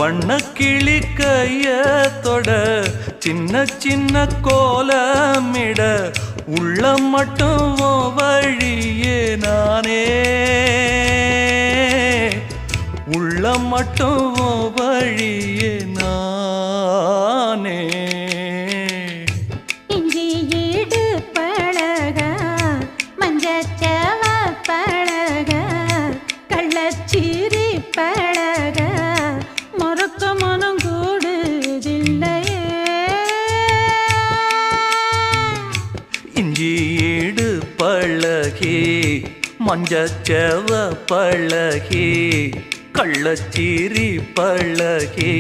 வண்ணக்கிளி கையத்தொட சின்ன சின்ன கோலமிட உள்ளம் மட்டும் வழியே நானே உள்ளம் மட்டும் வழியே நானே இஞ்சி ஈடு பழக மஞ்சச்சவ பழக கள்ளச்சீரி பழக மொறுக்க மனம் கூடுதில்லையே இஞ்சி ஈடு பழகி மஞ்சச்சவ பழகி கள்ளச்சீரி பழகி